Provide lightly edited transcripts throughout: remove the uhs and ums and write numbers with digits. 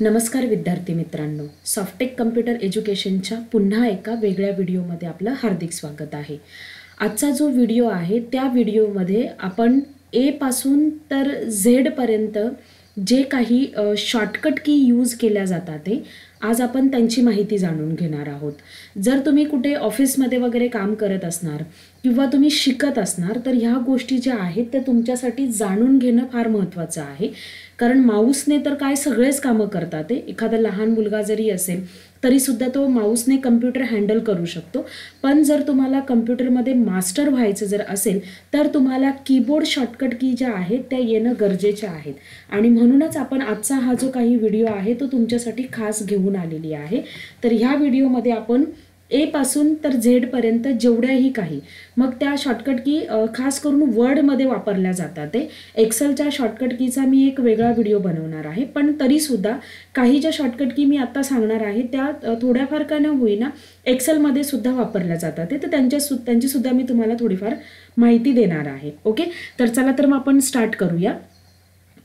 नमस्कार विद्यार्थी मित्रांनो, सॉफ्टेक कम्प्युटर एज्युकेशनच्या पुन्हा एका वेगळ्या व्हिडिओमध्ये आपलं हार्दिक स्वागत आहे। आजचा जो व्हिडिओ आहे त्या व्हिडिओमध्ये आपण ए पासून तर झेड पर्यंत जे काही शॉर्टकट की यूज केल्या जातात ते आज आपण त्यांची माहिती जाणून घेणार आहोत। जर तुम्ही कुठे ऑफिसमध्ये वगैरे काम करत असणार किंवा तुम्ही शिकत असणार तर ह्या गोष्टी ज्या आहेत त्या तुमच्यासाठी जाणून घेणं फार महत्त्वाचं आहे। कारण माऊसने तर काय सगळेच कामं करतात ते। एखादा लहान मुलगा जरी असेल तरी सुद्धा तो माऊसने कम्प्युटर हँडल करू शकतो। पण जर तुम्हाला कम्प्युटरमध्ये मास्टर व्हायचं जर असेल तर तुम्हाला कीबोर्ड शॉर्टकट की ज्या आहेत त्या येणं गरजेचे आहेत। आणि म्हणूनच आपण आजचा हा जो काही व्हिडिओ आहे तो तुमच्यासाठी खास घेऊन आलेली आहे। तर ह्या व्हिडिओमध्ये आपण ए पासून तर झेड पर्यंत जेवढ्याही काही मग त्या शॉर्टकट की खास करून वर्डमध्ये वापरल्या जातात ते एक्सेलच्या शॉर्टकट कीचा मी एक वेगळा व्हिडिओ बनवणार आहे। पण तरीसुद्धा काही ज्या शॉर्टकट की मी आता सांगणार आहे त्या थोड्याफार का न होईना एक्सेलमध्ये सुद्धा वापरल्या जातात ते, तर त्यांची सुद्धा मी तुम्हाला थोडीफार माहिती देणार आहे। ओके, तर चला तर मग आपण स्टार्ट करूया।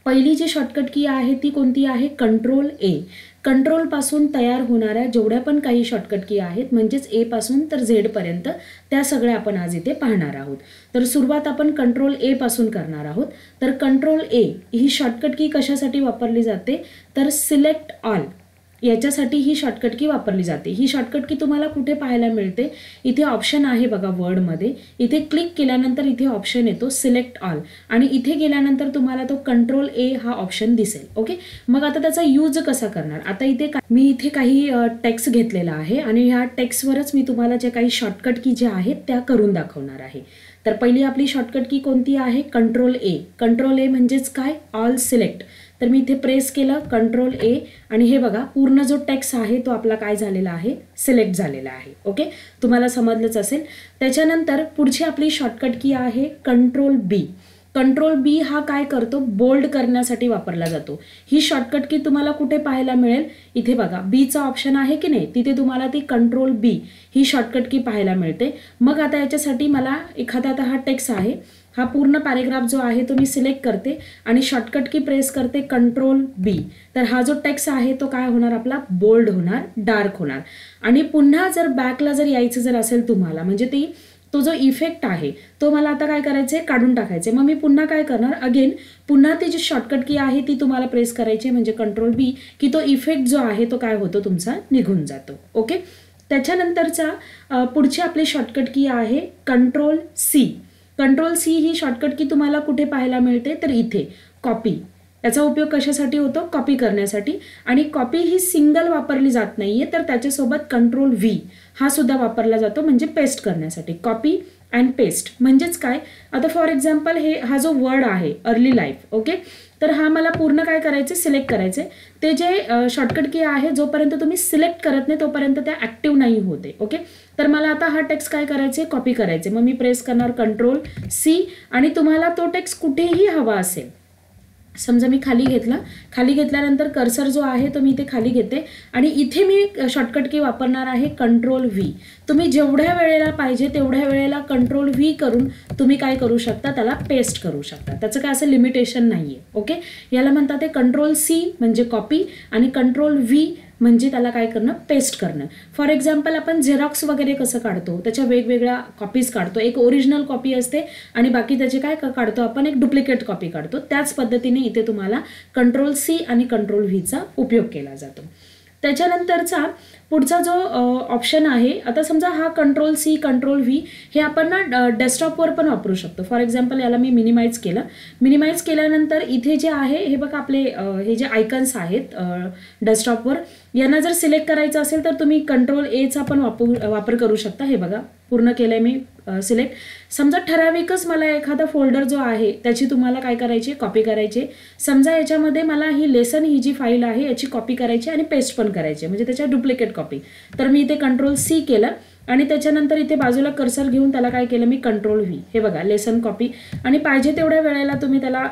पहिली जी शॉर्टकट की आहे ती कोणती आहे? कंट्रोल ए। कंट्रोल पासून तयार होणाऱ्या जेवढ्या पण काही शॉर्टकट की आहेत म्हणजेच ए पासून तर झेड पर्यंत त्या सगळ्या आपण आज इथे पाहणार आहोत। तर सुरुवात आपण कंट्रोल ए पासून करणार आहोत। तर कंट्रोल ए ही शॉर्टकट की कशासाठी वापरली जाते? तर सिलेक्ट ऑल याच्यासाठी ही शॉर्टकट की वापरली जाते। ही शॉर्टकट की तुम्हाला कुठे पाहायला मिळते? इथे ऑप्शन आहे बघा वर्डमध्ये, इथे क्लिक केल्यानंतर इथे ऑप्शन येतो सिलेक्ट ऑल आणि इथे गेल्यानंतर तुम्हाला तो कंट्रोल ए हा ऑप्शन दिसेल। ओके, मग आता त्याचा यूज कसा करणार? आता इथे मी इथे काही टेक्स्ट घेतलेला आहे आणि ह्या टेक्स्टवरच मी तुम्हाला जे काही शॉर्टकट की ज्या आहेत त्या करून दाखवणार आहे। तर पहिली आपली शॉर्टकट की कोणती आहे? कंट्रोल ए। कंट्रोल ए म्हणजेच काय? All select. तर मी इथे प्रेस केलं कंट्रोल ए आणि हे बघा पूर्ण जो टेक्स्ट आहे तो आपला काय झालेला आहे? सिलेक्ट झालेला आहे। ओके, तुम्हाला समजलंच असेल। त्याच्यानंतर पुढची आपली शॉर्टकट की आहे कंट्रोल बी। कंट्रोल बी हा काय करतो? बोल्ड करण्यासाठी वापरला जातो। ही शॉर्टकट की तुम्हाला कुठे पाहायला मिळेल? इथे बघा बीचा ऑप्शन आहे की नाही, तिथे तुम्हाला ती कंट्रोल बी ही शॉर्टकट की पाहायला मिळते। मग आता याच्यासाठी मला एखादा आता हा टेक्स्ट आहे, हा पूर्ण पॅरेग्राफ जो आहे तो मी सिलेक्ट करते आणि शॉर्टकट की प्रेस करते कंट्रोल बी। तर हा जो टेक्स्ट आहे तो काय होणार? आपला बोल्ड होणार, डार्क होणार। आणि पुन्हा जर बॅकला जर यायचं जर असेल तुम्हाला म्हणजे तो जो इफेक्ट आहे तो मला आता काय करायचे? काढून टाकायचे। मग मी पुन्हा काय करणार? अगेन पुन्हा ती जी शॉर्टकट की आहे ती तुम्हाला प्रेस करायची म्हणजे कंट्रोल बी, की तो इफेक्ट जो आहे तो काय होतो? तुमचा निघून जातो। ओके, त्याच्यानंतरचा पुढची आपली शॉर्टकट की आहे कंट्रोल सी। कंट्रोल सी ही शॉर्टकट की तुम्हाला कुठे पाहायला मिळते? तर इथे कॉपी। याचा उपयोग कशासाठी होतो? कॉपी करण्यासाठी। आणि कॉपी ही सिंगल वापरली जात नाहीये तर त्याच्यासोबत कंट्रोल व्ही हा सुद्धा वापरला जातो म्हणजे पेस्ट करण्यासाठी। कॉपी अँड पेस्ट म्हणजेच काय? आता फॉर एक्झाम्पल हा जो वर्ड आहे अर्ली लाईफ, ओके, तर हा मला पूर्ण काय करायचे? सिलेक्ट करायचे। ते जे शॉर्टकट की आहे जोपर्यंत तुम्ही सिलेक्ट करत नाही तोपर्यंत त्या ॲक्टिव्ह नाही होते। ओके, तर मला आता हा टेक्स्ट काय करायचे? कॉपी करायचे। मग मी प्रेस करणार कंट्रोल सी आणि तुम्हाला तो टेक्स्ट कुठेही हवा असेल, समजा मी खाली घेतला, खाली घेतल्यानंतर कर्सर जो आहे तो मी इथे खाली घेते आणि इथे मी शॉर्टकट की वापरणार आहे कंट्रोल व्ही। तुम्ही जेवढ्या वेळेला पाहिजे तेवढ्या वेळेला कंट्रोल व्ही करून तुम्ही काय करू शकता? त्याला पेस्ट करू शकता। त्याचं काय असं लिमिटेशन नाही आहे। ओके, याला म्हणतात ते कंट्रोल सी म्हणजे कॉपी आणि कंट्रोल व्ही म्हणजे त्याला काय करणं? पेस्ट करणं। फॉर एक्झाम्पल आपण झेरॉक्स वगैरे कसं काढतो? त्याच्या वेगवेगळ्या कॉपीज काढतो। एक ओरिजिनल कॉपी असते आणि बाकी त्याचे काय काढतो आपण? एक डुप्लिकेट कॉपी काढतो। त्याच पद्धतीने इथे तुम्हाला कंट्रोल सी आणि कंट्रोल व्हीचा उपयोग केला जातो। त्याच्यानंतरचा पुढचा जो ऑप्शन आहे, आता समजा हा कंट्रोल सी कंट्रोल व्ही हे आपण ना डेस्कटॉपवर पण वापरू शकतो। फॉर एक्झाम्पल याला मी मिनिमाइज केलं। मिनिमाइज केल्यानंतर इथे जे आहे हे बघा आपले हे जे आयकन्स आहेत डेस्कटॉपवर यांना जर सिलेक्ट करायचं असेल तर तुम्ही कंट्रोल एचा पण वापर करू शकता। हे बघा पूर्ण केलंय मी सिलेक्ट। समजा ठराविकच मला एखादा फोल्डर जो आहे त्याची तुम्हाला काय करायची? कॉपी करायची। समजा याच्यामध्ये मला ही लेसन ही जी फाईल आहे याची कॉपी करायची आणि पेस्ट पण करायची म्हणजे त्याच्या डुप्लिकेट कॉपी। तर मी इथे कंट्रोल सी केलं आणि त्याच्यानंतर इथे बाजूला कर्सर घेऊन त्याला काय केलं? मी कंट्रोल व्ही। हे बघा लेसन कॉपी आणि पाहिजे तेवढ्या वेळेला तुम्ही त्याला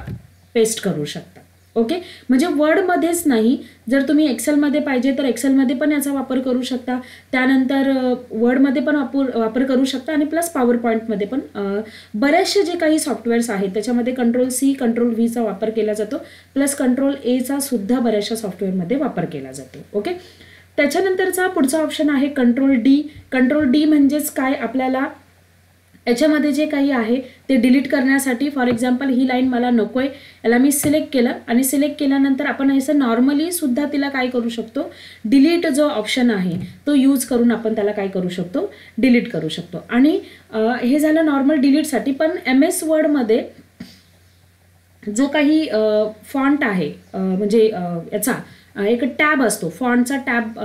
पेस्ट करू शकता। ओके, म्हणजे वर्डमध्येच नाही, जर तुम्ही एक्सेलमध्ये पाहिजे तर एक्सेलमध्ये पण याचा वापर करू शकता, त्यानंतर वर्डमध्ये पण वापर करू शकता आणि प्लस पॉवर पॉईंटमध्ये पण बरेचसे जे काही सॉफ्टवेअर्स आहेत त्याच्यामध्ये कंट्रोल-C कंट्रोल-V वापर केला जातो, प्लस कंट्रोल-A सुद्धा बऱ्याचशा सॉफ्टवेअरमध्ये वापर केला जातो. ओके, त्याच्यानंतरचा पुढचा ऑप्शन आहे कंट्रोल-D. कंट्रोल-D म्हणजेच काय, आपल्याला याच्यामध्ये जे काही आहे ते डिलीट करण्यासाठी, फॉर एक्झाम्पल ही लाईन मला नको आहे, याला मी सिलेक्ट केलं आणि सिलेक्ट केल्यानंतर आपण असं नॉर्मली सुद्धा तिला काय करू शकतो, डिलीट जो ऑप्शन आहे तो यूज करून आपण त्याला काय करू शकतो, डिलीट करू शकतो. आणि हे झालं नॉर्मल डिलीटसाठी. पण MS वर्डमध्ये जो काही फॉन्ट आहे, म्हणजे याचा एक टॅब असतो, फॉन्टचा टॅब,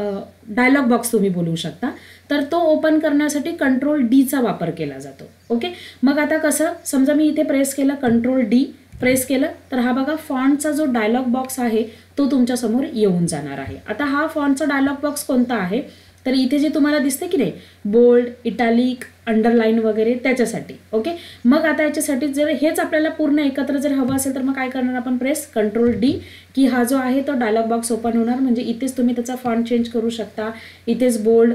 डायलॉग बॉक्स तुम्ही बोलू शकता, तर तो ओपन करण्यासाठी कंट्रोल-D वापर केला जातो. ओके, मग आता कसं, समजा मी इथे प्रेस केलं, कंट्रोल-D प्रेस केलं, तर हा बघा फॉन्टचा जो डायलॉग बॉक्स आहे तो तुमच्यासमोर येऊन जाणार आहे. आता हा फॉन्टचा डायलॉग बॉक्स कोणता आहे, तर इथे जे तुम्हाला दिसते की नाही, बोल्ड, इटॅलिक, अंडरलाईन वगैरे, त्याच्यासाठी. ओके, मग आता याच्यासाठी जर हेच आपल्याला पूर्ण एकत्र जर हवं असेल तर मग काय करणार आपण, प्रेस कंट्रोल-D की हा जो आहे तो डायलॉग बॉक्स ओपन होणार. म्हणजे इथेच तुम्ही त्याचा फॉन्ट चेंज करू शकता, इथेच बोल्ड,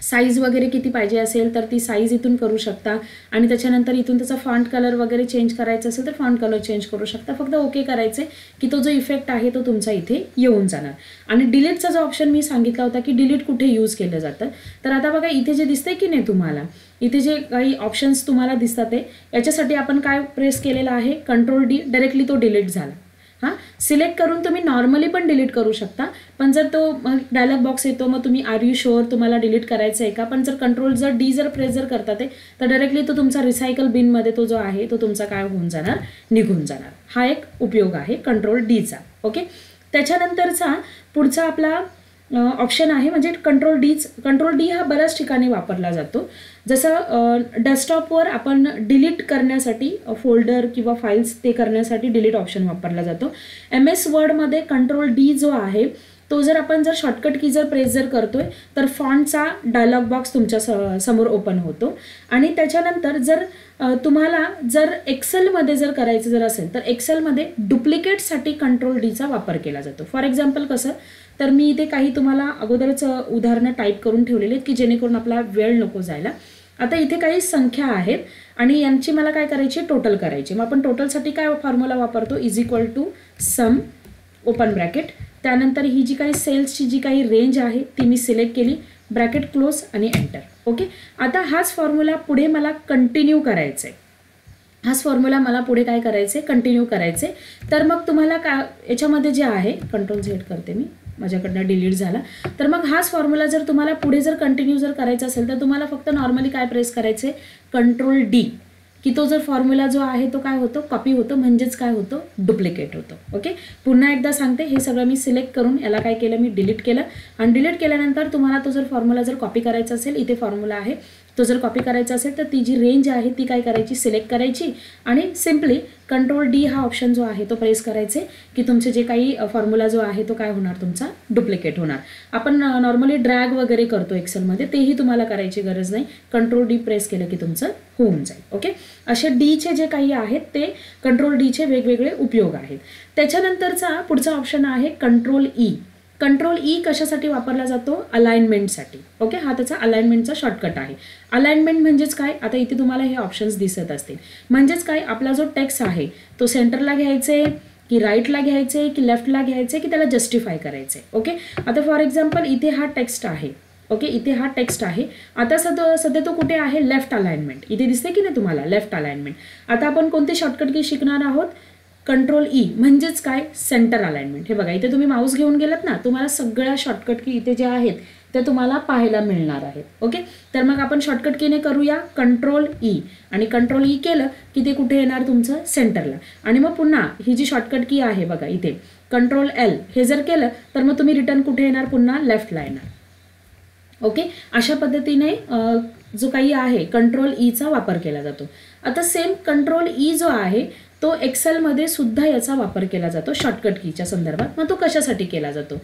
साईज वगैरे किती पाहिजे असेल तर ती साईज इथून करू शकता आणि त्याच्यानंतर इथून त्याचा फॉन्ट कलर वगैरे चेंज करायचा असेल तर फॉन्ट कलर चेंज करू शकता. फक्त ओके करायचे की तो जो इफेक्ट आहे तो तुमचा इथे येऊन जाणार. आणि डिलीटचा जो ऑप्शन मी सांगितला होता की डिलीट कुठे यूज केलं जातं, तर आता बघा इथे जे दिसतंय की नाही तुम्हाला, इथे जे काही ऑप्शन्स तुम्हाला दिसतात ते, याच्यासाठी आपण काय प्रेस केलेलं आहे, कंट्रोल-D, डायरेक्टली तो डिलीट झाला. हां, सिलेक्ट करून तुम्ही नॉर्मली पण डिलीट करू शकता, पण जर तो डायलॉग बॉक्स येतो मग तुम्ही आर यू शुअर तुम्हाला डिलीट करायचं आहे का, पण जर कंट्रोल-D जर प्रेस जर करता ते, तर डायरेक्टली तो तुमचा रिसायकल बिनमध्ये तो जो आहे तो तुमचा काय होऊन जाणार, निघून जाणार. हा एक उपयोग आहे कंट्रोल-D. ओके, त्याच्यानंतरचा पुढचा आपला ऑप्शन आहे म्हणजे कंट्रोल-D हा बऱ्याच ठिकाणी वापरला जातो. जसं डेस्कटॉपवर आपण डिलीट करण्यासाठी फोल्डर किंवा फाईल्स ते करण्यासाठी डिलीट ऑप्शन वापरला जातो. MS वर्डमध्ये कंट्रोल-D जो आहे तो जर आपण जर शॉर्टकट की जर प्रेस जर करतोय तर फॉन्टचा डायलॉग बॉक्स तुमच्या समोर ओपन होतो. आणि त्याच्यानंतर जर तुम्हाला जर एक्सेलमध्ये जर करायचं जर असेल तर एक्सेलमध्ये डुप्लिकेटसाठी कंट्रोल-D वापर केला जातो. फॉर एक्झाम्पल कसं, तर मी इथे काही तुम्हाला अगोदरच उदाहरणं टाईप करून ठेवलेली आहेत की जेणेकरून आपला वेळ नको जायला. आता इथे काही संख्या आहेत आणि यांची मला काय करायची, टोटल करायची. मग आपण टोटलसाठी काय फॉर्म्युला वापरतो, = सम ओपन ब्रॅकेट, त्यानंतर ही जी काही सेल्सची जी काही रेंज आहे ती मी सिलेक्ट केली, ब्रॅकेट क्लोज आणि एंटर. ओके, आता हाच फॉर्म्युला पुढे मला कंटिन्यू करायचं आहे, हाच फॉर्म्युला मला पुढे काय करायचं आहे, कंटिन्यू करायचं आहे. तर मग तुम्हाला का याच्यामध्ये जे आहे, कंट्रोल-Z करते मी, माझ्याकडनं डिलीट झाला. तर मग हाच फॉर्म्युला जर तुम्हाला पुढे जर कंटिन्यू जर करायचा असेल तर तुम्हाला फक्त नॉर्मली काय प्रेस करायचे, कंट्रोल-D की तो जर फॉर्म्युला जो आहे तो काय होतो, कॉपी होतो, म्हणजेच काय होतो, डुप्लिकेट होतो. ओके, पुन्हा एकदा सांगते, हे सगळं मी सिलेक्ट करून याला काय केलं, मी डिलीट केलं आणि डिलीट केल्यानंतर तुम्हाला तो जर फॉर्म्युला जर कॉपी करायचा असेल, इथे फॉर्म्युला आहे तो जर कॉपी करायचा असेल तर ती जी रेंज आहे ती काय करायची, सिलेक्ट करायची आणि सिम्पली कंट्रोल-D हा ऑप्शन जो आहे तो प्रेस करायचे की तुमचे जे काही फॉर्म्युला जो आहे तो काय होणार, तुमचा डुप्लिकेट होणार. आपण नॉर्मली ड्रॅग वगैरे करतो एक्सेलमध्ये, तेही तुम्हाला करायची गरज नाही, कंट्रोल-D प्रेस केलं की तुमचं होऊन जाईल. ओके, असे Dचे जे काही आहेत ते कंट्रोल-Dचे वेगवेगळे उपयोग आहेत. त्याच्यानंतरचा पुढचा ऑप्शन आहे कंट्रोल-E. कंट्रोल-E कशासाठी वापरला जातो, अलाइनमेंटसाठी. ओके, हा त्याचा अलाइनमेंटचा शॉर्टकट आहे. अलाइनमेंट म्हणजेच काय, आता इथे तुम्हाला हे ऑप्शन्स दिसत असतील, म्हणजेच काय, आपला जो टेक्स्ट आहे तो सेंटरला घ्यायचे की राईटला घ्यायचे की लेफ्टला घ्यायचे की त्याला जस्टिफाय करायचे. ओके, आता फॉर एक्झाम्पल इथे हा टेक्स्ट आहे. ओके, इथे हा टेक्स्ट आहे, आता सध्या तो कुठे आहे, लेफ्ट अलाइनमेंट, इथे दिसते की नाही तुम्हाला, लेफ्ट अलाइनमेंट. आता आपण कोणते शॉर्टकट की शिकणार आहोत, कंट्रोल-E म्हणजेच काय, सेंटर अलाइनमेंट. हे बघा इथे तुम्ही माऊस घेऊन गेलात ना, तुम्हाला सगळ्या शॉर्टकट की इथे जे आहेत ते तुम्हाला पाहायला मिळणार आहेत. ओके, तर मग आपण शॉर्टकट कीने करूया, कंट्रोल-E आणि कंट्रोल-E केलं की ते कुठे येणार, तुमचं सेंटरला. आणि मग पुन्हा ही जी शॉर्टकट की आहे बघा इथे कंट्रोल-L, हे जर केलं तर मग तुम्ही रिटर्न कुठे येणार, पुन्हा लेफ्टला येणार. ओके, अशा पद्धतीने जो काही आहे कंट्रोल-E वापर केला जातो. आता सेम कंट्रोल-E जो आहे तो एक्सेलमध्ये सुद्धा याचा वापर केला जातो शॉर्टकट कीच्या संदर्भात. मग तो कशासाठी केला जातो,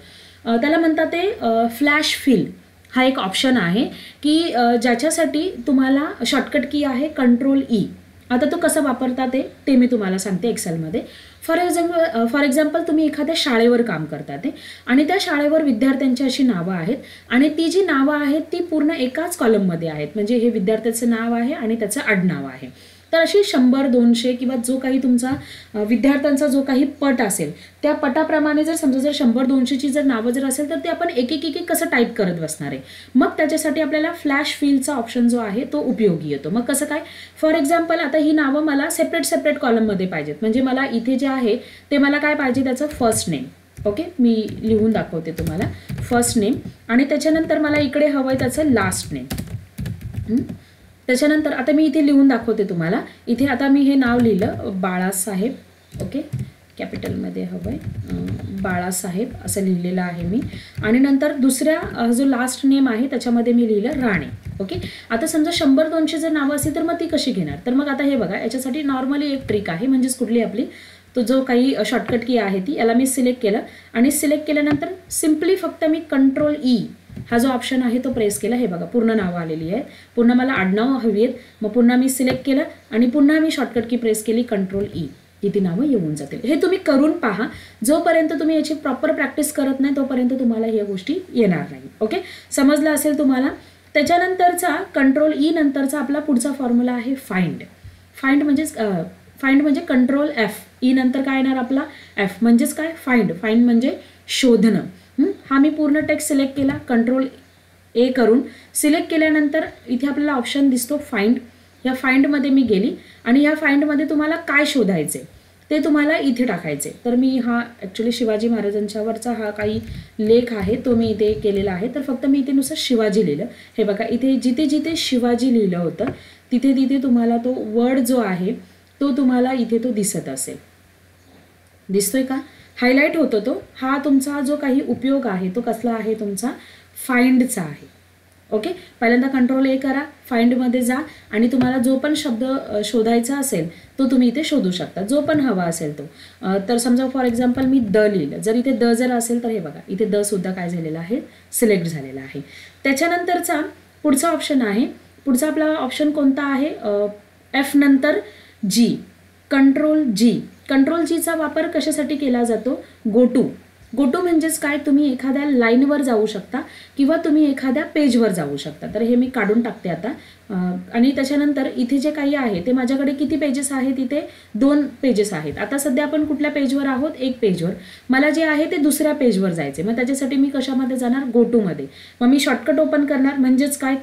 त्याला म्हणतात ते फ्लॅश फिल हा एक ऑप्शन आहे की ज्याच्यासाठी तुम्हाला शॉर्टकट की आहे कंट्रोल-E. आता तो कसा वापरता ते मी तुम्हाला सांगते एक्सेलमध्ये. फॉर एक्झाम्पल तुम्ही एखाद्या शाळेवर काम करतात आणि त्या शाळेवर विद्यार्थ्यांची अशी नावं आहेत आणि ती जी नावं आहेत ती पूर्ण एकाच कॉलममध्ये आहेत, म्हणजे हे विद्यार्थ्याचं नाव आहे आणि त्याचं आडनाव आहे. तर अशी 100-200 किंवा जो काही तुमचा विद्यार्थ्यांचा जो काही पट असेल त्या पटाप्रमाणे जर समजा जर 100-200ची जर नावं जर असेल तर ते आपण एक एक कसं टाईप करत बसणार आहे. मग त्याच्यासाठी आपल्याला फ्लॅश फिलचा ऑप्शन जो आहे तो उपयोगी येतो. मग कसं काय, फॉर एक्झाम्पल आता ही नावं मला सेपरेट कॉलममध्ये पाहिजेत, म्हणजे मला इथे जे आहे ते मला काय पाहिजे त्याचं फर्स्ट नेम. ओके, मी लिहून दाखवते तुम्हाला. फर्स्ट नेम आणि त्याच्यानंतर मला इकडे हवं आहे त्याचं लास्ट नेम. त्याच्यानंतर आता मी इथे लिहून दाखवते तुम्हाला. इथे आता मी हे नाव लिहिलं बाळासाहेब. ओके, कॅपिटलमध्ये हवं आहे बाळासाहेब असं लिहिलेलं आहे मी. आणि नंतर दुसऱ्या जो लास्ट नेम आहे त्याच्यामध्ये मी लिहिलं राणे. ओके, आता समजा 100-200 जर नावं असेल तर मग ती कशी घेणार. तर मग आता हे बघा, याच्यासाठी नॉर्मली एक ट्रिक आहे, म्हणजेच कुठली आपली तो जो काही शॉर्टकट की आहे ती याला मी सिलेक्ट केलं आणि सिलेक्ट केल्यानंतर सिम्पली फक्त मी Ctrl-E हा जो ऑप्शन आहे तो प्रेस केला. हे बघा पूर्ण नावं आलेली आहेत, पुन्हा मला आडनाव हवी आहेत. मग पुन्हा मी सिलेक्ट केलं आणि पुन्हा मी शॉर्टकट की प्रेस केली Ctrl-E, किती नावं येऊन जातील. हे तुम्ही करून पहा. जोपर्यंत तुम्ही याची प्रॉपर प्रॅक्टिस करत नाही तोपर्यंत तुम्हाला ह्या गोष्टी येणार नाही. ओके, समजलं असेल तुम्हाला. त्याच्यानंतरचा Ctrl-E नंतरचा आपला पुढचा फॉर्म्युला आहे फाइंड. फाइंड म्हणजे Ctrl-F, ई नंतर काय येणार आपला F, म्हणजेच काय फाइंड. फाइंड म्हणजे शोधणं. हा मी पूर्ण टेक्स्ट सिलेक्ट केला Ctrl-A करून. सिलेक्ट केल्यानंतर इथे आपल्याला ऑप्शन दिसतो फाइंड. या फाइंडमध्ये मी गेली आणि या फाइंडमध्ये तुम्हाला काय शोधायचे ते तुम्हाला इथे टाकायचे. तर मी हा ॲक्च्युली शिवाजी महाराजांच्यावरचा हा काही लेख आहे तो मी इथे केलेला आहे. तर फक्त मी इथे नुसतं शिवाजी लिहिलं. हे बघा इथे जिथे जिथे शिवाजी लिहिलं होतं तिथे तिथे तुम्हाला तो वर्ड जो आहे तो तुम्हाला इथे तो दिसत असेल. दिसतोय का, हायलाईट होतो तो. हा तुमचा जो काही उपयोग आहे तो कसला आहे तुमचा फाइंडचा आहे. ओके, पहिल्यांदा Ctrl-A करा, फाइंडमध्ये जा आणि तुम्हाला जो पण शब्द शोधायचा असेल तो तुम्ही इथे शोधू शकता, जो पण हवा असेल तो. तर समजा फॉर एक्झाम्पल मी द लिहिलं, जर इथे द जर असेल तर हे बघा इथे द सुद्धा काय झालेलं आहे सिलेक्ट झालेला आहे. त्याच्यानंतरचा पुढचा ऑप्शन आहे, पुढचा आपला ऑप्शन कोणता आहे F नंतर G, Ctrl-G. Ctrl-Gचा वापर कशासाठी केला जातो, गो टू म्हणजेच काय, तुम्ही एखाद्या लाईनवर जाऊ शकता किंवा तुम्ही एखाद्या पेजवर जाऊ शकता. तर हे मी काढून टाकते आता. आणि त्याच्यानंतर इथे जे काही आहे ते माझ्याकडे किती पेजेस आहेत, इथे 2 पेजेस आहेत. आता सध्या आपण कुठल्या पेजवर आहोत, एक पेजवर. मला जे आहे ते दुसऱ्या पेजवर जायचे. मग त्याच्यासाठी मी कशामध्ये जाणार, गो टूमध्ये. मग मी शॉर्टकट ओपन करणार, म्हणजेच काय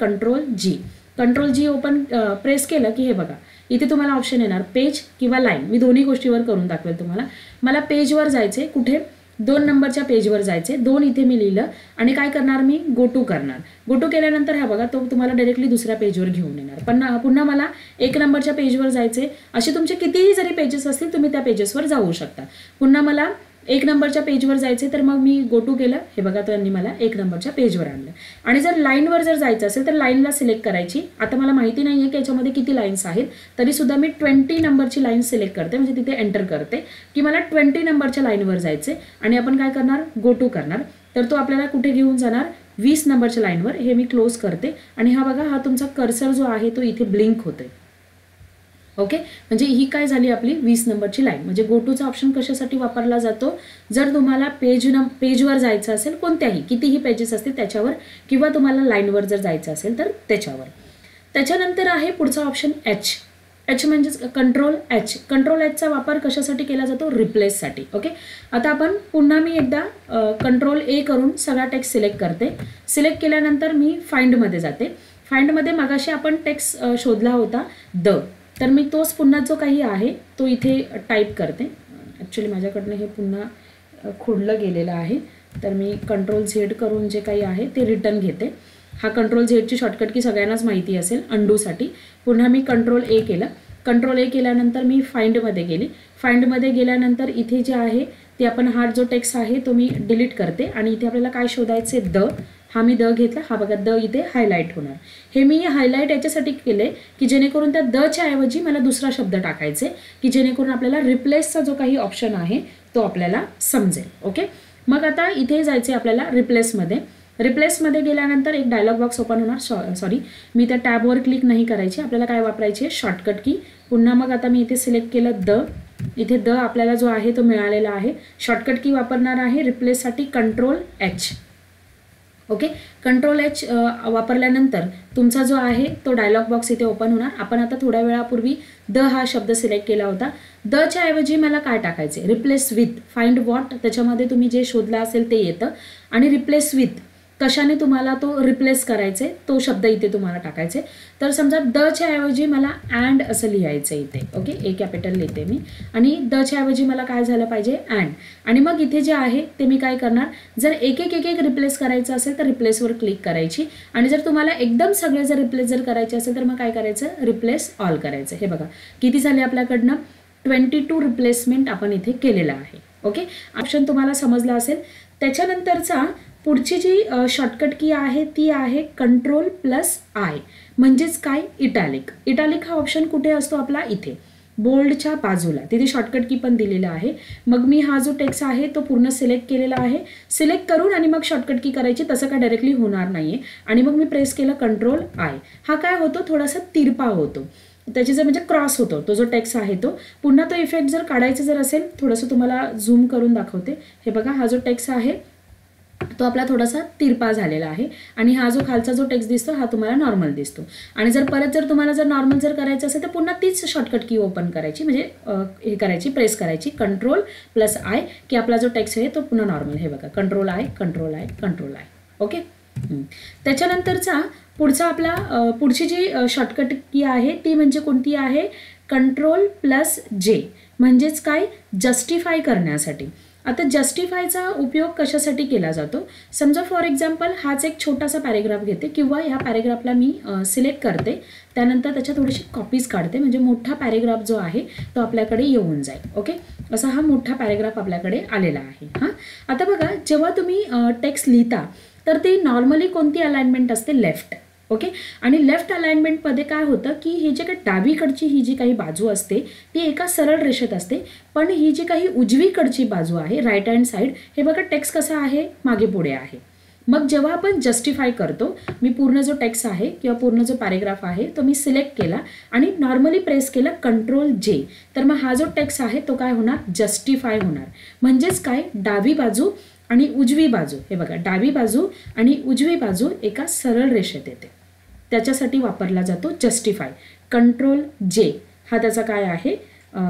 Ctrl-G ओपन प्रेस केलं की हे बघा इथे तुम्हाला ऑप्शन येणार पेज किंवा लाईन. मी दोन्ही गोष्टीवर करून दाखवेल तुम्हाला. मला पेजवर जायचे, कुठे 2 नंबरच्या पेजवर जायचे. 2 इथे मी लिहिलं आणि काय करणार मी गो टू करणार. गो टू केल्यानंतर हा बघा तो तुम्हाला डायरेक्टली दुसऱ्या पेजवर घेऊन येणार. पण पुन्हा मला 1 नंबरच्या पेजवर जायचे. असे तुमचे कितीही जरी पेजेस असतील तुम्ही त्या पेजेसवर जाऊ शकता. पुन्हा मला 1 नंबरच्या पेजवर जायचे तर मग मी गो टू केलं. हे बघा त्यांनी मला 1 नंबरच्या पेजवर आणलं. आणि जर लाईनवर जर जायचं असेल तर लाईनला सिलेक्ट करायची. आता मला माहिती नाही आहे की याच्यामध्ये किती लाईन्स आहेत, तरीसुद्धा मी 20 नंबरची लाईन सिलेक्ट करते, म्हणजे तिथे एंटर करते की मला 20 नंबरच्या लाईनवर जायचे. आणि आपण काय करणार, गो टू करणार. तर तो आपल्याला कुठे घेऊन जाणार, 20 नंबरच्या लाईनवर. हे मी क्लोज करते आणि हा बघा हा तुमचा कर्सर जो आहे तो इथे ब्लिंक होतोय. ओके, म्हणजे ही काय झाली आपली 20 नंबरची लाईन. म्हणजे गो टूचा ऑप्शन कशासाठी वापरला जातो, जर तुम्हाला पेजवर जायचं असेल, कोणत्याही कितीही पेजेस असतील त्याच्यावर, किंवा तुम्हाला लाईनवर जर जायचं असेल तर त्याच्यावर. त्याच्यानंतर आहे पुढचा ऑप्शन H म्हणजेच Ctrl-Hचा वापर कशासाठी केला जातो, रिप्लेससाठी. ओके, आता आपण पुन्हा मी एकदा Ctrl-A करून सगळा टेक्स्ट सिलेक्ट करते. सिलेक्ट केल्यानंतर मी फाइंडमध्ये जाते. फाइंडमध्ये मगाशी आपण टेक्स्ट शोधला होता द, तर मी तोच पुन्हा जो काही आहे तो इथे टाईप करते. ॲक्च्युली माझ्याकडनं हे पुन्हा खोडलं गेलेलं आहे, तर मी Ctrl-Z करून जे काही आहे ते रिटर्न घेते. हा Ctrl-Zची शॉर्टकट की सगळ्यांनाच माहिती असेल अंडूसाठी. पुन्हा मी Ctrl-A केलं. Ctrl-A केल्यानंतर मी फाइंडमध्ये गेली. फाइंडमध्ये गेल्यानंतर इथे जे आहे ते आपण हा जो टेक्स्ट आहे तो मी डिलीट करते आणि इथे आपल्याला काय शोधायचे, द. हा मी द घेतला. हा बघा द इथे हायलाईट होणार. हे मी हायलाईट याच्यासाठी केले की जेणेकरून त्या दच्या ऐवजी मला दुसरा शब्द टाकायचे, की जेणेकरून आपल्याला रिप्लेसचा जो काही ऑप्शन आहे तो आपल्याला समजेल. ओके, मग आता इथे जायचे आपल्याला रिप्लेसमध्ये गेल्यानंतर एक डायलॉग बॉक्स ओपन होणार. सॉरी, मी त्या टॅबवर क्लिक नाही करायची. आपल्याला काय वापरायची, शॉर्टकट की. पुन्हा मग आता मी इथे सिलेक्ट केलं द इथे द आपल्याला जो आहे तो मिळालेला आहे. शॉर्टकट की वापरणार आहे रिप्लेससाठी Ctrl+H. ओके, Ctrl+H वापरल्यानंतर तुमचा जो आहे तो डायलॉग बॉक्स इथे ओपन होणार. आपण आता थोड्या वेळापूर्वी द हा शब्द सिलेक्ट केला होता. दच्या ऐवजी मला काय टाकायचे, रिप्लेस विथ, फाइंड व्हॉट, त्याच्यामध्ये तुम्ही जे शोधला असेल ते येतं. आणि रिप्लेस विथ कशाने तुम्हाला तो रिप्लेस करायचे तो शब्द इथे तुम्हाला टाकायचे. तर समजा दच्या ऐवजी मला अँड असं लिहायचं इथे. ओके, ए कॅपिटल लिहिते मी आणि दच्या ऐवजी मला काय झालं पाहिजे, अँड. आणि मग इथे जे आहे ते मी काय करणार, जर एक एक रिप्लेस करायचं असेल तर रिप्लेसवर क्लिक करायची. आणि जर तुम्हाला एकदम सगळे जर रिप्लेस जर करायचे असेल तर मग काय करायचं, रिप्लेस ऑल करायचं. हे बघा किती झाले आपल्याकडनं, 22 रिप्लेसमेंट आपण इथे केलेलं आहे. ओके, ऑप्शन तुम्हाला समजला असेल. त्याच्यानंतरचा पुढची जी शॉर्टकट की आहे ती आहे Ctrl+I, म्हणजेच काय, इटॅलिक. इटॅलिक हा ऑप्शन कुठे असतो आपला, इथे बोल्डच्या बाजूला, तिथे शॉर्टकट की पण दिलेला आहे. मग मी हा जो टेक्स्ट आहे तो पूर्ण सिलेक्ट केलेला आहे. सिलेक्ट करून आणि मग शॉर्टकट की करायची, तसं काय डायरेक्टली होणार नाहीये. आणि मग मी प्रेस केलं Ctrl+I. हा काय होतो, थोडासा तिरपा होतो, त्याची जर म्हणजे क्रॉस होतो तो जो टेक्स्ट आहे तो. पुन्हा तो इफेक्ट जर काढायचा जर असेल, थोडंसं तुम्हाला झूम करून दाखवते. हे बघा हा जो टेक्स्ट आहे तो आपला थोडासा तिरपा झालेला आहे आणि हा जो खालचा जो टेक्स्ट दिसतो हा तुम्हाला नॉर्मल दिसतो. आणि जर परत जर तुम्हाला जर नॉर्मल जर करायचं असेल तर पुन्हा तीच शॉर्टकट की ओपन करायची, म्हणजे हे करायची, प्रेस करायची Ctrl+I, की आपला जो टेक्स्ट आहे तो पुन्हा नॉर्मल. हे बघा Ctrl+I. ओके. त्याच्यानंतरचा पुढचा आपला पुढची जी शॉर्टकट की आहे ती म्हणजे कोणती आहे, Ctrl+J, म्हणजेच काय, जस्टिफाय करण्यासाठी. आता जस्टिफायचा उपयोग कशासाठी केला जातो, समजा फॉर एक्झाम्पल हाच एक छोटासा पॅरेग्राफ घेते किंवा ह्या पॅरेग्राफला मी सिलेक्ट करते, त्यानंतर त्याच्या थोडीशी कॉपीज काढते, म्हणजे मोठा पॅरेग्राफ जो आहे तो आपल्याकडे येऊन जाईल. ओके, असा हा मोठा पॅरेग्राफ आपल्याकडे आलेला आहे. हां, आता बघा जेव्हा तुम्ही टेक्स्ट लिहिता तर ती नॉर्मली कोणती अलाइनमेंट असते, लेफ्ट. ओके, आणि लेफ्ट अलाइनमेंटमध्ये काय होतं की ही जी काही डावीकडची ही जी काही बाजू असते ती एका सरळ रेषेत असते, पण ही जी काही उजवीकडची बाजू आहे, राईट हँड साईड, हे बघा टेक्स्ट कसा आहे, मागे पुढे आहे. मग जेव्हा आपण जस्टिफाय करतो, मी पूर्ण जो टेक्स्ट आहे किंवा पूर्ण जो पॅरेग्राफ आहे तो मी सिलेक्ट केला आणि नॉर्मली प्रेस केलं Ctrl+J, तर मग हा जो टेक्स्ट आहे तो काय होणार, जस्टिफाय होणार. म्हणजेच काय, डावी बाजू आणि उजवी बाजू, हे बघा डावी बाजू आणि उजवी बाजू एका सरळ रेषेत येते, त्याच्यासाठी वापरला जातो जस्टिफाय. Ctrl+J हा त्याचा काय आहे,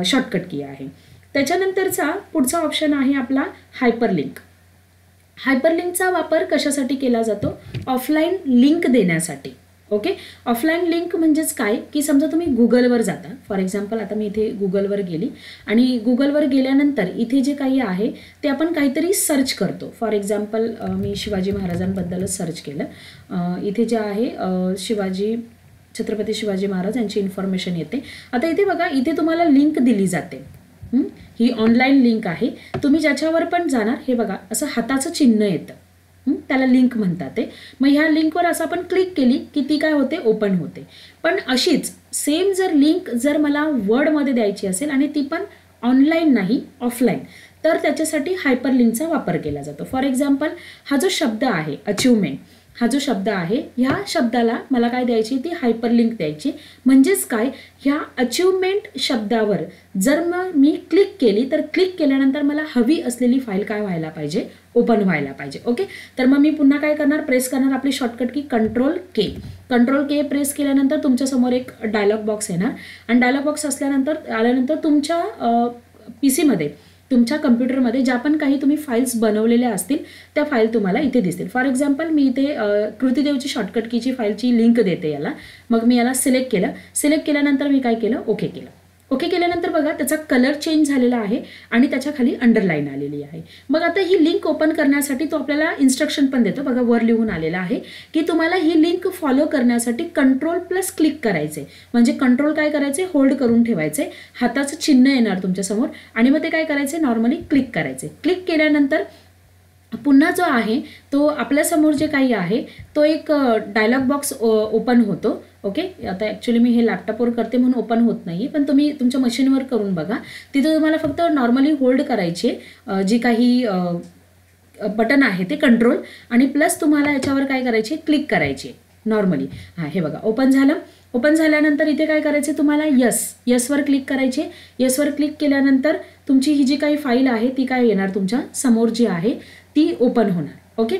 शॉर्टकट की आहे. त्याच्यानंतरचा पुढचा ऑप्शन आहे आपला हायपरलिंक. हायपरलिंकचा वापर कशासाठी केला जातो, ऑफलाईन लिंक देण्यासाठी. ओके, ऑफलाईन लिंक म्हणजेच काय की समजा तुम्ही गुगलवर जाता, फॉर एक्झाम्पल आता मी इथे गुगलवर गेली आणि गुगलवर गेल्यानंतर इथे जे काही आहे ते आपण काहीतरी सर्च करतो. फॉर एक्झाम्पल मी शिवाजी महाराजांबद्दलच सर्च केलं. इथे जे आहे छत्रपती शिवाजी महाराज यांची इन्फॉर्मेशन येते. आता इथे बघा, इथे तुम्हाला लिंक दिली जाते, ही ऑनलाईन लिंक आहे. तुम्ही ज्याच्यावर पण जाणार, हे बघा असं हाताचं चिन्ह येतं, त्याला लिंक म्हणतात ते. मग ह्या लिंकवर असं आपण क्लिक केली की ती काय होते, ओपन होते. पण अशीच सेम जर लिंक जर मला वर्डमध्ये द्यायची असेल आणि ती पण ऑनलाईन नाही, ऑफलाईन, तर त्याच्यासाठी हायपरलिंकचा वापर केला जातो. फॉर एक्झाम्पल हा जो शब्द आहे अचिव्हमेंट, हा जो शब्द आहे ह्या शब्दाला मला काय द्यायची, ती हायपरलिंक द्यायची. म्हणजेच काय, ह्या अचिव्हमेंट शब्दावर जर मग मी क्लिक केली तर क्लिक केल्यानंतर मला हवी असलेली फाईल काय व्हायला पाहिजे, ओपन व्हायला पाहिजे. ओके, तर मग मी पुन्हा काय करणार, प्रेस करणार आपली शॉर्टकट की Ctrl+K प्रेस केल्यानंतर तुमच्यासमोर एक डायलॉग बॉक्स येणार आणि डायलॉग बॉक्स आल्यानंतर तुमच्या PC मध्ये, तुमच्या कम्प्युटरमध्ये ज्या पण काही तुम्ही फाईल्स बनवलेल्या असतील त्या फाईल तुम्हाला इथे दिसतील. फॉर एक्झाम्पल मी इथे कृतीदेवची शॉर्टकट कीची फाईलची लिंक देते याला. मग मी याला सिलेक्ट केलं. सिलेक्ट केल्यानंतर मी काय केलं, ओके केलं. ओके केल्यानंतर बघा त्याचा कलर चेंज झालेला आहे आणि त्याच्या खाली अंडरलाईन आलेली आहे. मग आता ही लिंक ओपन करण्यासाठी तो आपल्याला इन्स्ट्रक्शन पण देतो. बघा वर लिहून आलेला आहे की तुम्हाला ही लिंक फॉलो करण्यासाठी Ctrl+ क्लिक करायचे, म्हणजे कंट्रोल काय करायचे, होल्ड करून ठेवायचे, हाताचं चिन्ह येणार तुमच्यासमोर आणि मग ते काय करायचे, नॉर्मली क्लिक करायचे. क्लिक केल्यानंतर पुन्हा जो आहे तो आपल्यासमोर जे काही आहे तो एक डायलॉग बॉक्स ओपन होतो. ओके, आता ॲक्च्युली मी हे लॅपटॉपवर करते म्हणून ओपन होत नाही, पण तुम्ही तुमच्या मशीनवर करून बघा. तिथं तुम्हाला फक्त नॉर्मली होल्ड करायचे जी काही बटन आहे ते कंट्रोल, आणि प्लस तुम्हाला याच्यावर काय करायचे, क्लिक करायचे नॉर्मली. हां, हे बघा ओपन झालं. ओपन झाल्यानंतर इथे काय करायचे तुम्हाला, यसवर क्लिक करायचे. यसवर क्लिक केल्यानंतर तुमची ही जी काही फाईल आहे ती काय येणार, तुमच्या समोर जी आहे ती ओपन होणार. ओके,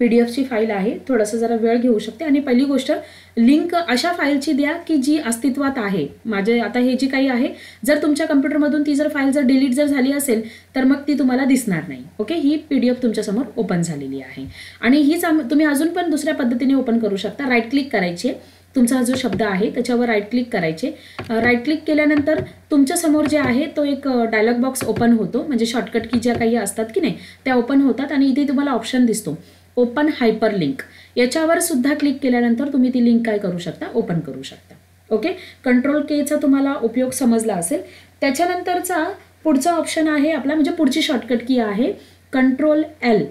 PDF ची फाईल आहे, थोडंसं जरा वेळ घेऊ शकते. आणि पहिली गोष्ट, लिंक अशा फाईलची द्या की जी अस्तित्वात आहे. माझे आता हे जी काही आहे, जर तुमच्या कम्प्युटरमधून ती जर फाईल जर डिलीट जर झाली असेल तर मग ती तुम्हाला दिसणार नाही. ओके, ही PDF तुमच्यासमोर ओपन झालेली आहे. आणि हीच तुम्ही अजून पण दुसऱ्या पद्धतीने ओपन करू शकता. राईट क्लिक करायचे, तुमचा जो शब्द आहे त्याच्यावर राईट क्लिक करायचे. राईट क्लिक केल्यानंतर तुमच्या समोर जे आहे तो एक डायलॉग बॉक्स ओपन होतो, म्हणजे शॉर्टकट की ज्या काही असतात की नाही त्या ओपन होतात. आणि इथे तुम्हाला ऑप्शन दिसतो ओपन हायपरलिंक, याच्यावर सुद्धा क्लिक केल्यानंतर तुम्ही ती लिंक काय करू शकता, ओपन करू शकता. ओके, कंट्रोल Kचा तुम्हाला उपयोग समजला असेल. त्याच्यानंतरचा पुढचा ऑप्शन आहे आपला, म्हणजे पुढची शॉर्टकट की आहे कंट्रोल L.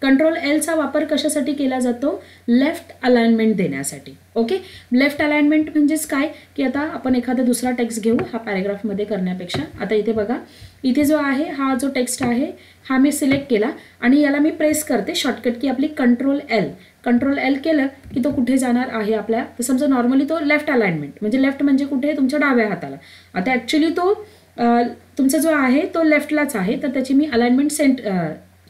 कंट्रोल Lचा वापर कशासाठी केला जातो, लेफ्ट अलाइनमेंट देण्यासाठी. ओके, लेफ्ट अलाइनमेंट म्हणजेच काय की आता आपण एखादा दुसरा टेक्स्ट घेऊ, हा पॅरेग्राफमध्ये करण्यापेक्षा. आता इथे बघा, इथे जो आहे हा जो टेक्स्ट आहे हा मी सिलेक्ट केला आणि याला मी प्रेस करते. शॉर्टकट की आपली कंट्रोल L. कंट्रोल L केलं की तो कुठे जाणार आहे आपल्या, तर समजा नॉर्मली तो लेफ्ट अलाइनमेंट, म्हणजे लेफ्ट म्हणजे कुठे, तुमच्या डाव्या हाताला. आता ॲक्च्युली तो तुमचा जो आहे तो लेफ्टलाच आहे, तर त्याची मी अलाइनमेंट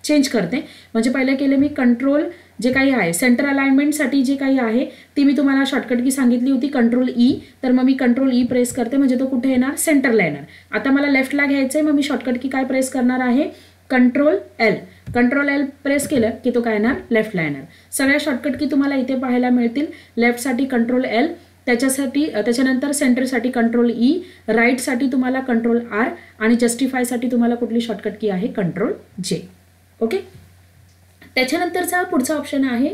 चेंज करते. म्हणजे पहिले केले मी कंट्रोल जे काही आहे सेंटर अलाइनमेंटसाठी जे काही आहे ती मी तुम्हाला शॉर्टकट की सांगितली होती कंट्रोल E, तर मग मी कंट्रोल E प्रेस करते, म्हणजे तो कुठे येणार, सेंटरला येणार. आता मला लेफ्टला घ्यायचं आहे, मग मी शॉर्टकट की काय प्रेस करणार आहे, control L. Control L press केलं की तो काय येणार, लेफ्टला येणार. सगळ्या शॉर्टकट की तुम्हाला इथे पाहायला मिळतील. लेफ्टसाठी कंट्रोल L, त्याच्यानंतर सेंटरसाठी कंट्रोल E, राईटसाठी तुम्हाला कंट्रोल R आणि जस्टिफायसाठी तुम्हाला कुठली शॉर्टकट की आहे, कंट्रोल J. ओके, त्याच्यानंतरचा पुढचा ऑप्शन आहे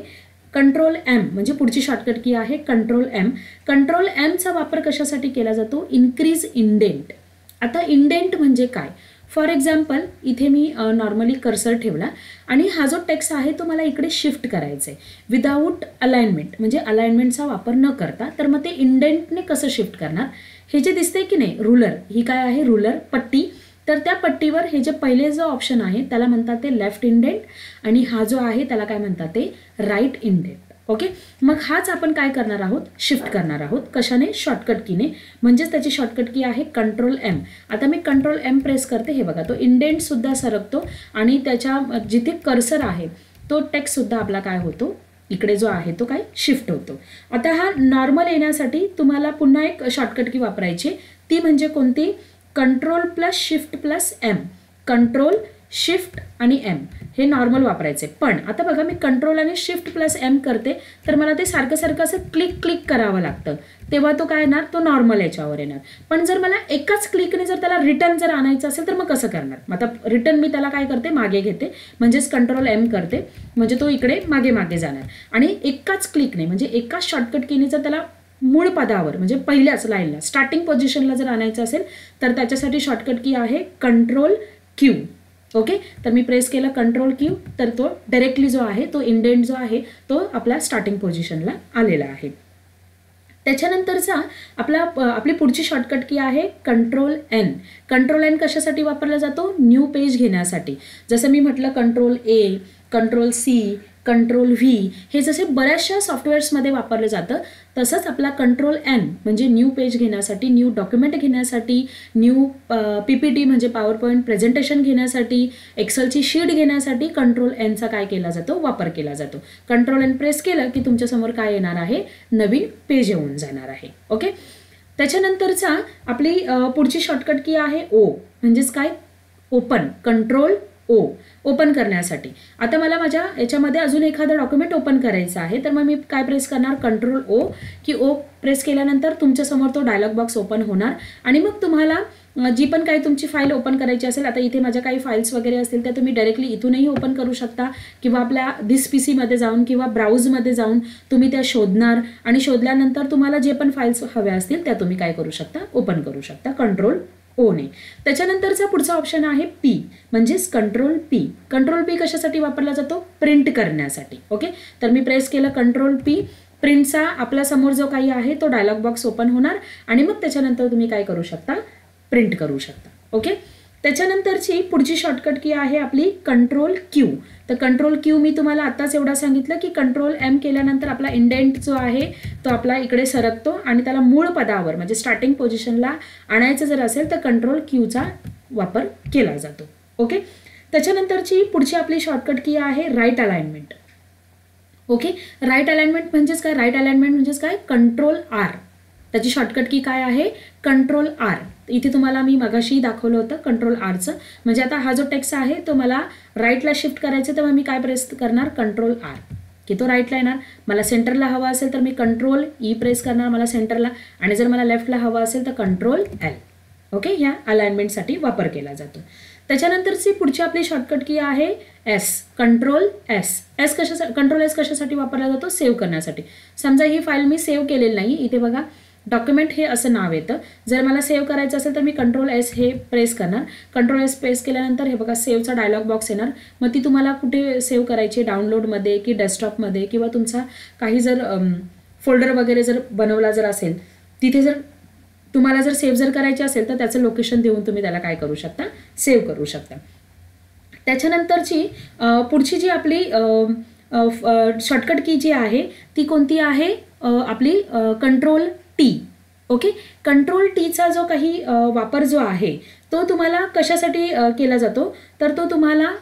कंट्रोल M, म्हणजे पुढची शॉर्टकट की आहे कंट्रोल M. कंट्रोल Mचा वापर कशासाठी केला जातो, इन्क्रीज इंडेंट. आता इंडेंट म्हणजे काय, फॉर एक्झाम्पल इथे मी नॉर्मली कर्सर ठेवला आणि हा जो टेक्स्ट आहे तो मला इकडे शिफ्ट करायचा आहे विदाऊट अलाइनमेंट, म्हणजे अलाइनमेंटचा वापर न करता. तर मग ते इंडेंटने कसं शिफ्ट करणार, हे जे दिसतंय की नाही रुलर, ही काय आहे रुलर पट्टी, तर त्या पट्टीवर हे जे पहिले जो ऑप्शन आहे त्याला म्हणतात ते लेफ्ट इंडेंट आणि हा जो आहे त्याला काय म्हणतात ते राईट इंडेंट. ओके, मग हाच आपण काय करणार आहोत, शिफ्ट करणार आहोत. कशाने, शॉर्टकट कीने, म्हणजेच त्याची शॉर्टकट की आहे कंट्रोल M. आता मी कंट्रोल M प्रेस करते, हे बघा तो इंडेंट सुद्धा सरकतो आणि त्याच्या जिथे कर्सर आहे तो टेक्स्ट सुद्धा आपला काय होतो, इकडे जो आहे तो काय शिफ्ट होतो. आता हा नॉर्मल येण्यासाठी तुम्हाला पुन्हा एक शॉर्टकट की वापरायची, ती म्हणजे कोणती, control plus shift plus M. Control shift आणि M हे नॉर्मल वापरायचे. पण आता बघा मी कंट्रोल आणि शिफ्ट प्लस M करते तर मला ते सारखं सारखं असं क्लिक करावं लागतं, तेव्हा तो काय येणार, तो नॉर्मल याच्यावर येणार. पण जर मला एकाच क्लिकने जर त्याला रिटर्न जर आणायचं असेल तर मग कसं करणार, मग आता रिटर्न मी त्याला काय करते, मागे घेते, म्हणजेच कंट्रोल M करते, म्हणजे तो इकडे मागे मागे जाणार. आणि एकाच क्लिकने म्हणजे एकाच शॉर्टकट कीने जर त्याला मूळ पदावर म्हणजे पहिल्याच लाईनला स्टार्टिंग पोझिशनला जर आणायचं असेल तर त्याच्यासाठी शॉर्टकट की आहे कंट्रोल Q. ओके, तर मी प्रेस केलं कंट्रोल Q तर तो डायरेक्टली जो आहे तो इंडेंट जो आहे तो आपल्या स्टार्टिंग पोझिशनला आलेला आहे. त्याच्यानंतरचा आपली पुढची शॉर्टकट की आहे कंट्रोल N. कंट्रोल N कशासाठी वापरला जातो, न्यू पेज घेण्यासाठी. जसं मी म्हटलं control A, control C, control V हे जसे बऱ्याचशा सॉफ्टवेअर्समध्ये वापरलं जातं, तसंच आपला कंट्रोल N म्हणजे न्यू पेज घेण्यासाठी, न्यू डॉक्युमेंट घेण्यासाठी, न्यू PPT म्हणजे पॉवर पॉईंट प्रेझेंटेशन घेण्यासाठी, एक्सेलची शीट घेण्यासाठी कंट्रोल Nचा काय केला जातो, वापर केला जातो. कंट्रोल N प्रेस केलं की तुमच्यासमोर काय येणार आहे, नवीन पेज येऊन जाणार आहे. ओके, त्याच्यानंतरचा आपली पुढची शॉर्टकट की आहे O, म्हणजेच काय, ओपन. कंट्रोल O ओपन करण्यासाठी. आता मला माझ्या याच्यामध्ये अजून एखादं डॉक्युमेंट ओपन करायचं आहे तर मग मी काय प्रेस करणार, कंट्रोल O की O प्रेस केल्यानंतर तुमच्यासमोर तो डायलॉग बॉक्स ओपन होणार आणि मग तुम्हाला जी पण काही तुमची फाईल ओपन करायची असेल, आता इथे माझ्या काही फाईल्स वगैरे असतील त्या तुम्ही डायरेक्टली इथूनही ओपन करू शकता किंवा आपल्या दिस PC जाऊन किंवा ब्राउजमध्ये जाऊन तुम्ही त्या शोधणार आणि शोधल्यानंतर तुम्हाला जे पण फाईल्स हव्या असतील त्या तुम्ही काय करू शकता, ओपन करू शकता कंट्रोल O ने. त्याच्यानंतरचा पुढचा ऑप्शन आहे P, म्हणजेच कंट्रोल P. कंट्रोल P कशासाठी वापरला जातो, प्रिंट करण्यासाठी. ओके, तर मी प्रेस केलं कंट्रोल P, प्रिंटचा आपल्या समोर जो काही आहे तो डायलॉग बॉक्स ओपन होणार आणि मग त्याच्यानंतर तुम्ही काय करू शकता, प्रिंट करू शकता. ओके, त्याच्यानंतरची पुढची शॉर्टकट की आहे आपली कंट्रोल क्यू. तर कंट्रोल क्यू मी तुम्हाला आत्ताच एवढा सांगितलं की कंट्रोल एम केल्यानंतर आपला इंडेंट जो आहे तो आपला इकडे सरकतो आणि त्याला मूळ पदावर म्हणजे स्टार्टिंग पोझिशनला आणायचं जर असेल तर कंट्रोल क्यूचा वापर केला जातो. ओके. त्याच्यानंतरची पुढची आपली शॉर्टकट की आहे right alignment. Okay. Right alignment म्हणजेच काय? राईट अलाइनमेंट म्हणजेच काय? Control R. त्याची शॉर्टकट की काय आहे? Control R. इथे तुम्हाला मी मगाशी दाखवलं होतं कंट्रोल आरचं. म्हणजे आता हा जो टेक्स्ट आहे तो मला राईटला शिफ्ट करायचा तेव्हा मी काय प्रेस करणार? कंट्रोल आर की तो राईटला येणार. मला सेंटरला हवा असेल तर मी कंट्रोल ई प्रेस करणार मला सेंटरला, आणि जर मला लेफ्टला हवा असेल तर कंट्रोल एल. ओके. ह्या अलाइनमेंटसाठी वापर केला जातो. त्याच्यानंतरची पुढची आपली शॉर्टकट की आहे S. Control S. Control S कशासाठी वापरला जातो? सेव्ह करण्यासाठी. समजा ही फाईल मी सेव्ह केलेली नाही, इथे बघा डॉक्युमेंट हे असं नाव येतं. जर मला सेव्ह करायचं असेल तर मी कंट्रोल एस हे प्रेस करणार. कंट्रोल एस प्रेस केल्यानंतर हे बघा सेव्हचा डायलॉग बॉक्स येणार. मग ती तुम्हाला कुठे सेव्ह करायची? डाउनलोडमध्ये की डेस्कटॉपमध्ये किंवा तुमचा काही जर फोल्डर वगैरे जर बनवला जर असेल तिथे जर तुम्हाला जर सेव्ह जर करायची असेल तर त्याचं लोकेशन देऊन तुम्ही त्याला काय करू शकता? सेव्ह करू शकता. त्याच्यानंतरची पुढची जी आपली शॉर्टकट की जी आहे ती कोणती आहे? आपली कंट्रोल टी. ओके. कंट्रोल टीचा जो काही वापर जो आहे तो तुम्हाला कशासाठी केला जातो? तर तो तुम्हाला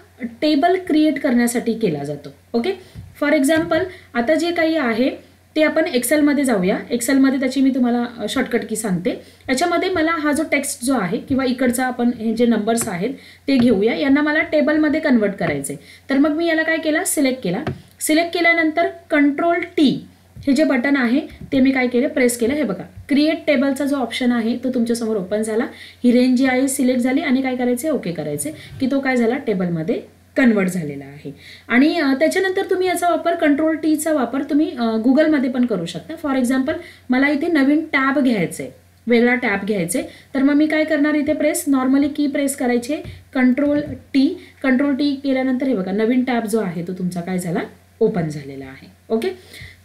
टेबल क्रिएट करण्यासाठी केला जातो. ओके. फॉर एक्झाम्पल आता जे काही आहे ते आपण एक्सेलमध्ये जाऊया. एक्सेलमध्ये त्याची मी तुम्हाला शॉर्टकट की सांगते. याच्यामध्ये मला हा जो टेक्स्ट जो आहे किंवा इकडचा आपण हे जे नंबर्स आहेत ते घेऊया. यांना मला टेबलमध्ये कन्वर्ट करायचे. तर मग मी याला काय केलं? सिलेक्ट केला. सिलेक्ट केल्यानंतर कंट्रोल टी हे जे बटन आहे ते मी काय केलं? प्रेस केलं. हे बघा क्रिएट टेबलचा जो ऑप्शन आहे तो तुमच्यासमोर ओपन झाला. ही रेंज जी आहे सिलेक्ट झाली आणि काय करायचे? ओके करायचे की तो काय झाला? टेबलमध्ये कन्वर्ट झालेला आहे. आणि त्याच्यानंतर तुम्ही याचा वापर कंट्रोल टीचा वापर तुम्ही गुगलमध्ये पण करू शकता. फॉर एक्झाम्पल मला इथे नवीन टॅब घ्यायचे, वेगळा टॅब घ्यायचे, तर मग मी काय करणार? इथे प्रेस नॉर्मली की प्रेस करायचे कंट्रोल टी. कंट्रोल टी केल्यानंतर हे बघा नवीन टॅब जो आहे तो तुमचा काय झाला? ओपन झालेला आहे. ओके.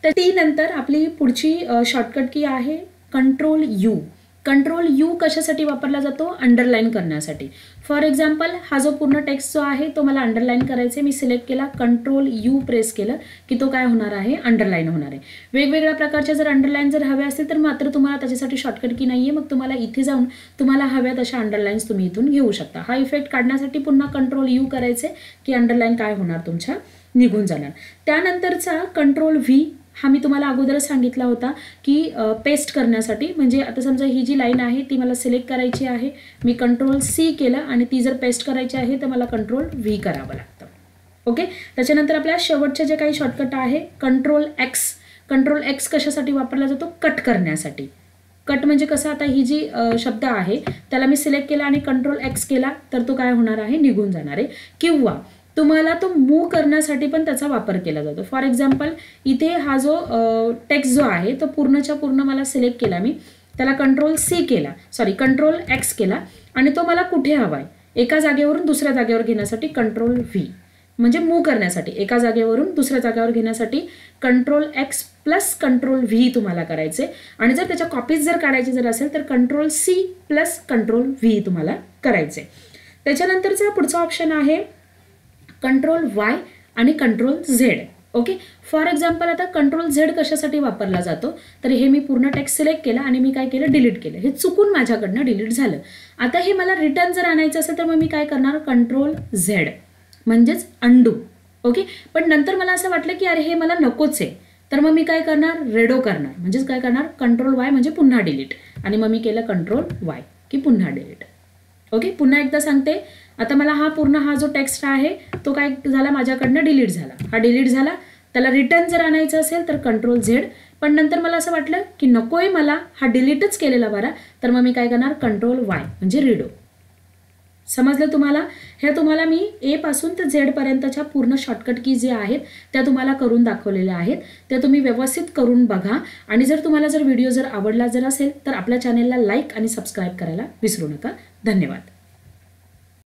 तर टी नंतर आपली पुढची शॉर्टकट की आहे कंट्रोल यू. कंट्रोल यू कशासाठी वापरला जातो? अंडरलाईन करण्यासाठी. फॉर एक्झाम्पल हा जो पूर्ण टेक्स्ट जो आहे तो मला अंडरलाईन करायचा. मी सिलेक्ट केला, कंट्रोल यू प्रेस केलं की तो काय होणार आहे? अंडरलाईन होणार आहे. वेगवेगळ्या प्रकारच्या जर अंडरलाईन जर हव्या असतील तर मात्र तुम्हाला त्याच्यासाठी शॉर्टकट की नाही आहे. मग तुम्हाला इथे जाऊन तुम्हाला हव्यात अशा अंडरलाईन्स तुम्ही इथून घेऊ शकता. हा इफेक्ट काढण्यासाठी पुन्हा कंट्रोल यू करायचे की अंडरलाईन काय होणार? तुमच्या निघून जाणार. त्यानंतरचा कंट्रोल व्ही हा मी तुम्हाला अगोदरच सांगितला होता की पेस्ट करण्यासाठी. म्हणजे आता समजा ही जी लाईन आहे ती मला सिलेक्ट करायची आहे, मी कंट्रोल सी केलं आणि ती जर पेस्ट करायची आहे तर मला कंट्रोल व्ही करावं लागतं. ओके. त्याच्यानंतर आपल्या शेवटचे जे काही शॉर्टकट आहे कंट्रोल एक्स. कंट्रोल एक्स कशासाठी वापरला जातो? कट करण्यासाठी. कट म्हणजे कसं? आता ही जी शब्द आहे त्याला मी सिलेक्ट केला आणि कंट्रोल एक्स केला तर तो काय होणार आहे? निघून जाणार आहे. किंवा तुम्हाला तो मूव्ह करण्यासाठी पण त्याचा वापर केला जातो. फॉर एक्झाम्पल इथे हा जो टेक्स्ट जो आहे तो पूर्णच्या पूर्ण मला सिलेक्ट केला, मी त्याला कंट्रोल सी केला, कंट्रोल एक्स केला आणि तो मला कुठे हवा आहे? एका जागेवरून दुसऱ्या जागेवर घेण्यासाठी कंट्रोल व्ही. म्हणजे मूव्ह करण्यासाठी एका जागेवरून दुसऱ्या जागेवर घेण्यासाठी control x plus control V तुम्हाला करायचे. आणि जर त्याच्या कॉपीज जर काढायची जर असेल तर control C plus control V तुम्हाला करायचे. त्याच्यानंतरचा पुढचा ऑप्शन आहे कंट्रोल वाय आणि control Z. Okay. For example आता कंट्रोल झेड कशासाठी वापरला जातो? तर हे मी पूर्ण टेक्स्ट सिलेक्ट केला आणि मी काय केलं? डिलीट केलं. हे चुकून माझ्याकडनं डिलीट झालं. आता हे मला रिटर्न जर आणायचं असेल तर मग मी काय करणार? कंट्रोल झेड म्हणजेच अंडू. ओके. पण नंतर मला असं वाटलं की अरे हे मला नकोच आहे, तर मग मी काय करणार? रेडो करणार. म्हणजेच काय करणार? कंट्रोल वाय म्हणजे पुन्हा डिलीट. आणि मग मी केलं कंट्रोल वाय की पुन्हा डिलीट. ओके. पुन्हा एकदा सांगते. आता मला हा जो टेक्स्ट आहे तो काय झाला? माझ्याकडनं डिलीट झाला. हा डिलीट झाला. त्याला रिटर्न जर आणायचं असेल तर कंट्रोल झेड. पण नंतर मला असं वाटलं की नकोय मला, हा डिलीटच केलेला बरा, तर मग मी काय करणार? कंट्रोल वाय म्हणजे रिडो. समजलं तुम्हाला? हे तुम्हाला मी ए पासून तर झेड पर्यंतच्या पूर्ण शॉर्टकट की जे आहेत त्या तुम्हाला करून दाखवलेल्या आहेत. त्या तुम्ही व्यवस्थित करून बघा. आणि जर तुम्हाला जर व्हिडिओ जर आवडला जर असेल तर आपल्या चॅनेलला लाईक आणि सबस्क्राईब करायला विसरू नका. धन्यवाद.